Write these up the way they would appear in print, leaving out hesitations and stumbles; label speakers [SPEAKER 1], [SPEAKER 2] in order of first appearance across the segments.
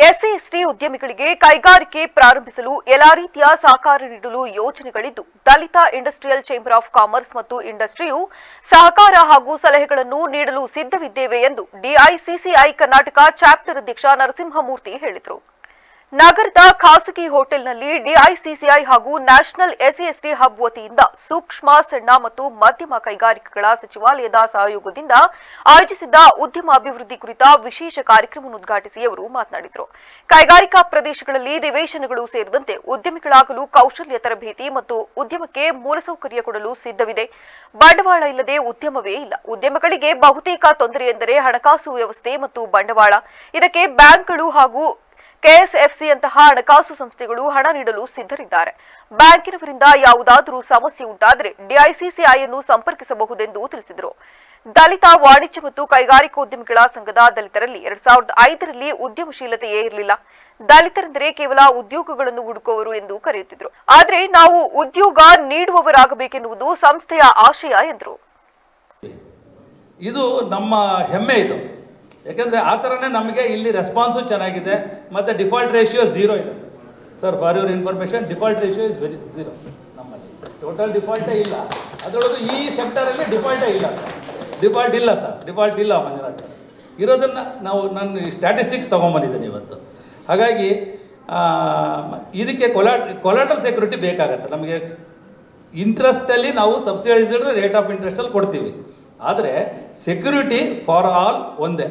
[SPEAKER 1] SC ST ಉದ್ಯಮಿಗಳಿಗೆ ಕೈಗಾರಿಕೆ ಪ್ರಾರಂಭಿಸಲು ಎಲ್ಲಾ ರೀತಿಯ ಸಹಕಾರ ನೀಡಲು ಯೋಜನೆಗಳಿದ್ದು ದಲಿತ ಇಂಡಸ್ಟ್ರಿಯಲ್ ಚೇಂಬರ್ ಆಫ್ ಕಾಮರ್ಸ್ ಮತ್ತು ಇಂಡಸ್ಟ್ರಿಯು ಸಹಕಾರ ಹಾಗೂ ಸಲಹೆಗಳನ್ನು ನೀಡಲು ಸಿದ್ಧವಿದ್ದೇವೆ ಎಂದು ಡಿಐಸಿಸಿಐ ಕರ್ನಾಟಕ ಚಾಪ್ಟರ್ ಅಧ್ಯಕ್ಷ ನರಸಿಂಹಮೂರ್ತಿ ಹೇಳಿದರು. ನಗರದ ಖಾಸಗಿ ಹೋಟೆಲ್ನಲ್ಲಿ ಡಿಐಸಿಸಿಐ ಹಾಗೂ ನ್ಯಾಷನಲ್ ಎಸ್ಸಿ ಎಸ್ಟಿ ಹಬ್ ವತಿಯಿಂದ ಸೂಕ್ಷ್ಮ ಸಣ್ಣ ಮತ್ತು ಮಧ್ಯಮ ಕೈಗಾರಿಕೆಗಳ ಸಚಿವಾಲಯದ ಸಹಯೋಗದಿಂದ ಆಯೋಜಿಸಿದ್ದ ಉದ್ಯಮ ಅಭಿವೃದ್ಧಿ ಕುರಿತ ವಿಶೇಷ ಕಾರ್ಯಕ್ರಮವನ್ನು ಉದ್ಘಾಟಿಸಿ ಅವರು ಮಾತನಾಡಿದರು. ಕೈಗಾರಿಕಾ ಪ್ರದೇಶಗಳಲ್ಲಿ ನಿವೇಶನಗಳು ಸೇರಿದಂತೆ ಉದ್ಯಮಿಗಳಾಗಲು ಕೌಶಲ್ಯ ತರಬೇತಿ ಮತ್ತು ಉದ್ಯಮಕ್ಕೆ ಮೂಲಸೌಕರ್ಯ ಕೊಡಲು ಸಿದ್ಧವಿದೆ. ಬಂಡವಾಳ ಇಲ್ಲದೆ ಉದ್ಯಮವೇ ಇಲ್ಲ. ಉದ್ಯಮಗಳಿಗೆ ಬಹುತೇಕ ತೊಂದರೆ ಎಂದರೆ ಹಣಕಾಸು ವ್ಯವಸ್ಥೆ ಮತ್ತು ಬಂಡವಾಳ. ಇದಕ್ಕೆ ಬ್ಯಾಂಕ್ಗಳು ಹಾಗೂ ಕೆಎಸ್ಎಫ್ಸಿ ಅಂತಹ ಹಣಕಾಸು ಸಂಸ್ಥೆಗಳು ಹಣ ನೀಡಲು ಸಿದ್ಧರಿದ್ದಾರೆ. ಬ್ಯಾಂಕಿನವರಿಂದ ಯಾವುದಾದರೂ ಸಮಸ್ಯೆ ಉಂಟಾದರೆ ಡಿಐಸಿಸಿಐ ಅನ್ನು ಸಂಪರ್ಕಿಸಬಹುದೆಂದು ತಿಳಿಸಿದರು. ದಲಿತ ವಾಣಿಜ್ಯ ಮತ್ತು ಕೈಗಾರಿಕೋದ್ಯಮಿಗಳ ಸಂಘದ ದಲಿತರಲ್ಲಿ 2005ರಲ್ಲಿ ಉದ್ಯಮಶೀಲತೆಯೇ ಇರಲಿಲ್ಲ. ದಲಿತರೆಂದರೆ ಕೇವಲ ಉದ್ಯೋಗಗಳನ್ನು ಹುಡುಕುವವರು ಎಂದು ಕರೆಯುತ್ತಿದ್ದರು. ಆದರೆ ನಾವು ಉದ್ಯೋಗ ನೀಡುವವರಾಗಬೇಕೆನ್ನುವುದು ಸಂಸ್ಥೆಯ ಆಶಯ ಎಂದರು.
[SPEAKER 2] ಇದು ನಮ್ಮ ಹೆಮ್ಮೆ. ಇದು ಯಾಕೆಂದರೆ ಆ ಥರನೇ ನಮಗೆ ಇಲ್ಲಿ ರೆಸ್ಪಾನ್ಸು ಚೆನ್ನಾಗಿದೆ ಮತ್ತು ಡಿಫಾಲ್ಟ್ ರೇಷಿಯೋ 0 ಇದೆ sir. For your information, default ratio is very 0 ನಮ್ಮಲ್ಲಿ. ಟೋಟಲ್ ಡಿಫಾಲ್ಟೇ ಇಲ್ಲ. ಅದರೊಳಗೆ ಈ ಸೆಕ್ಟರಲ್ಲಿ ಡಿಫಾಲ್ಟೇ ಇಲ್ಲ ಸರ್. ಡಿಫಾಲ್ಟ್ ಇಲ್ಲ ಮಂಜುನಾಥ್ ಸರ್. ಇರೋದನ್ನು ನಾನು ಸ್ಟ್ಯಾಟಿಸ್ಟಿಕ್ಸ್ ತೊಗೊಂಬಂದಿದ್ದೀನಿ ಇವತ್ತು. ಹಾಗಾಗಿ ಇದಕ್ಕೆ ಕೊಲಾಟ್ರಲ್ ಸೆಕ್ಯೂರಿಟಿ ಬೇಕಾಗತ್ತೆ. ನಮಗೆ ಇಂಟ್ರೆಸ್ಟಲ್ಲಿ ನಾವು ಸಬ್ಸಿಡೈಸ್ಡ್ ರೇಟ್ ಆಫ್ ಇಂಟ್ರೆಸ್ಟಲ್ಲಿ ಕೊಡ್ತೀವಿ. ಆದರೆ ಸೆಕ್ಯೂರಿಟಿ ಫಾರ್ ಆಲ್ ಒಂದೇ.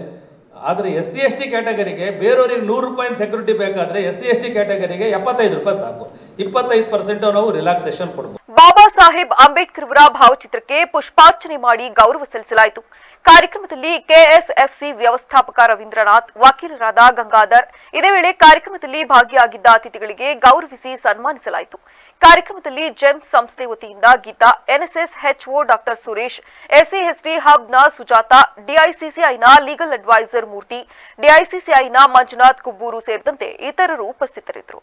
[SPEAKER 2] ಆದರೆ SC ST ಕ್ಯಾಟಗರಿಗೆ ಬೇರೆಯವರಿಗೆ ₹100 ಸೆಕ್ಯೂರಿಟಿ ಬೇಕಾದರೆ SC ST ಕ್ಯಾಟಗರಿಗೆ ₹75 ಸಾಕು. 25% ನಾವು ರಿಲ್ಯಾಕ್ಸೇಷನ್ ಕೊಡಬಹುದು.
[SPEAKER 1] ಬಾಬಾ ಸಾಹೇಬ್ ಅಂಬೇಡ್ಕರ್ ಅವರ ಭಾವಚಿತ್ರಕ್ಕೆ ಪುಷ್ಪಾರ್ಚನೆ ಮಾಡಿ ಗೌರವ ಸಲ್ಲಿಸಲಾಯಿತು. ಕಾರ್ಯಕ್ರಮದಲ್ಲಿ ಕೆಎಸ್ಎಫ್ಸಿ ವ್ಯವಸ್ಥಾಪಕ ರವೀಂದ್ರನಾಥ್, ವಕೀಲರಾದ ಗಂಗಾಧರ್. ಇದೇ ವೇಳೆ ಕಾರ್ಯಕ್ರಮದಲ್ಲಿ ಭಾಗಿಯಾಗಿದ್ದ ಅತಿಥಿಗಳಿಗೆ ಗೌರವಿಸಿ ಸನ್ಮಾನಿಸಲಾಯಿತು. ಕಾರ್ಯಕ್ರಮದಲ್ಲಿ ಜೆಮ್ಸ್ ಸಂಸ್ಥೆ ವತಿಯಿಂದ Geeta, NSS HO doctor Suresh, SC ST ಹಬ್ನ ಸುಜಾತಾ, ಡಿಐಸಿಸಿಐನ ಲೀಗಲ್ ಅಡ್ವೈಸರ್ ಮೂರ್ತಿ, ಡಿಐಸಿಸಿಐನ ಮಂಜುನಾಥ್ ಕುಬ್ಬೂರು ಸೇರಿದಂತೆ ಇತರರು ಉಪಸ್ಥಿತರಿದ್ದರು.